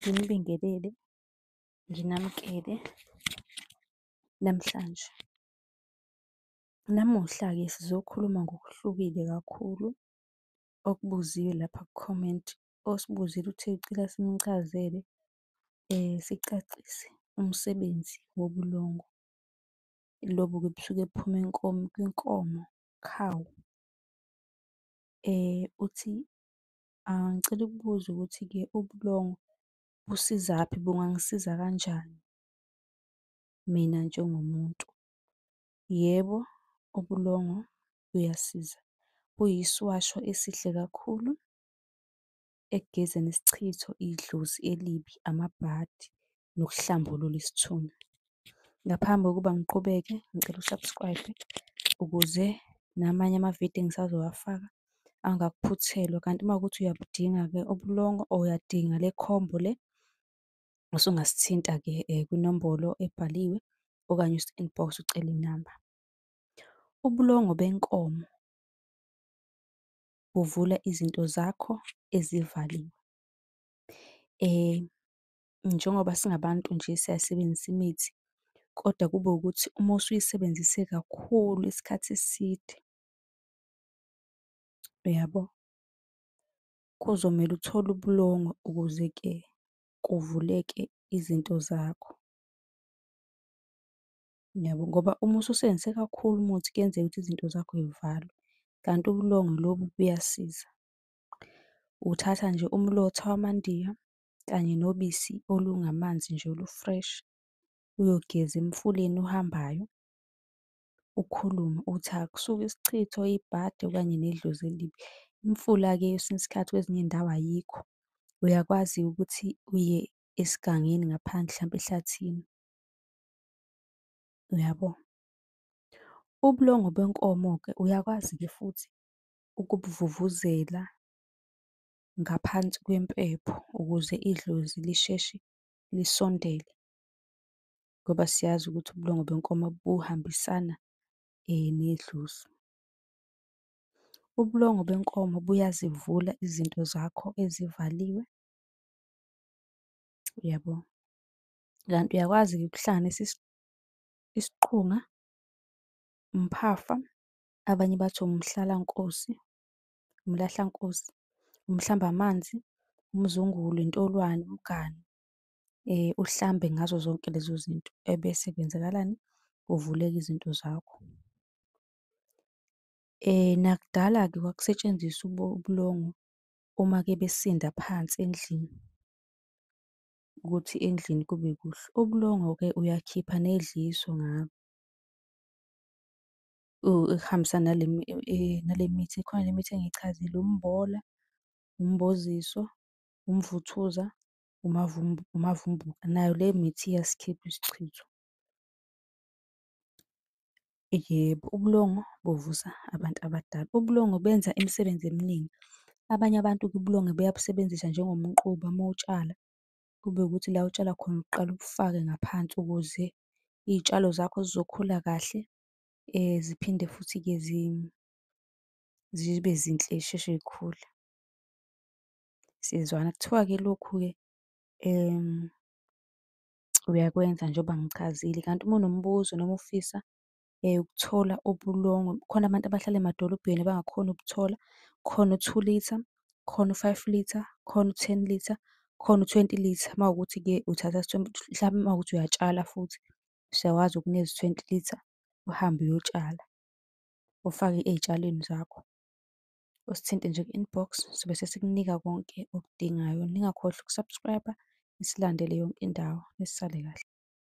Nginibingelele, nginamukele namhlanje. Namuhla-ke sizokhuluma ngokuhlukile kakhulu okubuziwe lapha ku-comment. Osibuzile uthe ucela simchazele sicacise umsebenzi wobulongo. Lobu-ke busuke buphuma kwinkomo, cow. Uthi ngicela ukubuza ukuthi-ke ubulongo busizaphi, bungangisiza kanjani mina njengomuntu? Yebo, ubulongo buyasiza. Buyiswasho esihle kakhulu ekugezeni isichitho, idlozi elibi, amabhadi nokuhlambulula isithunzi. Ngaphambi kokuba ngiqhubeke, ngicela u-subscribe ukuze namanye amavidiyo engisazowafaka angakuphuthelwa. Kanti uma kuwukuthi uyabudinga-ke ubulongo or uyadinga le khombo le, usungasithinta-ke kwinombolo ebhaliwe okanye usi-inbox ucele inamba. Ubulongo benkomo buvula izinto zakho ezivaliwe. Njengoba singabantu nje siyasebenzisa imithi, kodwa kube ukuthi uma usuyisebenzise kakhulu isikhathi eside, uyabo, kuzomele uthole ubulongo ukuze-ke kuvuleke izinto zakho. Yabo, ngoba uma ususebenzise kakhulu umuthi kuyenzeka ukuthi izinto zakho y'valwe, kanti ubulongo lobu buyasiza. Uthatha nje umlotha wamandiya kanye nobisi olungamanzi nje olu-fresh, uyogeza emfuleni ohambayo, ukhulume uthi akusuka isichitho, ibhadi okanye nedlozi elibi. Imfula-ke kwesinye isikhathi kwezinye iy'ndawo ayikho, uyakwazi ukuthi uye esigangeni ngaphandle hlampe ehlathini, uyabo. Ubulongo benkomo-ke uyakwazi-ke futhi ukubuvuvuzela ngaphansi kwempepho ukuze idlozi lisheshe lisondele, ngoba siyazi ukuthi ubulongo benkomo buhambisana nedlozi. Ubulongo benkomo buyazivula izinto zakho ezivaliwe, uyabo. Kanti uyakwazi-ke ukuhlanganisa isiqhunga, umphafa, abanye bathi umhlalankosi, umlahlankosi, umhlambamanzi, umzungulu, intolwane, umganu, uhlambe ngazo zonke lezo zinto ebese kwenzakalani? Kuvuleka izinto zakho. Nakudala-ke kwakusetshenziswa ubulongo uma-ke besinda phansi endlini ukuthi endlini kube kuhle. Ubulongo-ke uyakhipha nedliso ngabo ehambisana nale mithi, ikhona le mithi engiyichazile, umbola, umboziso, umvuthuza, umavumbuka, nayo le mithi iyasikhipha isichitho. Yebo, ubulongo buvusa abantu abadala. Ubulongo benza imisebenzi eminingi. Abanye abantu-ke ubulongo beyabusebenzisa njengomquba uma utshala, kube ukuthi la otshala khona uqale ubufake ngaphansi ukuze iy'tshalo zakho zizokhula kahle, ziphinde futhi-ke zibe zinhle y'sheshe y'khule. Siyezwana? Kuthiwa-ke lokhu-ke uyakwenza njengoba ngichazile, kanti uma unombuzo noma ufisa ukuthola ubulongo, kukhona abantu abahlala emadolobheni abangakhoni ukubuthola. Khona u-2 litre, khona u-5 litre, khona u-10 litre, khona u-20 litre. Uma kuwukuthi-ke uthatha mhlampe uma kuwukuthi uyatshala futhi usuyakwazi ukunikeza u-20 litre, uhambe uyotshala, ufake ey'tshalweni zakho. Usithinte nje ku-inbox sobe sesikunika konke okudingayo. Ningakhohlwa uku-subscribe-a, nisilandele yonke indawo, nisale kahle.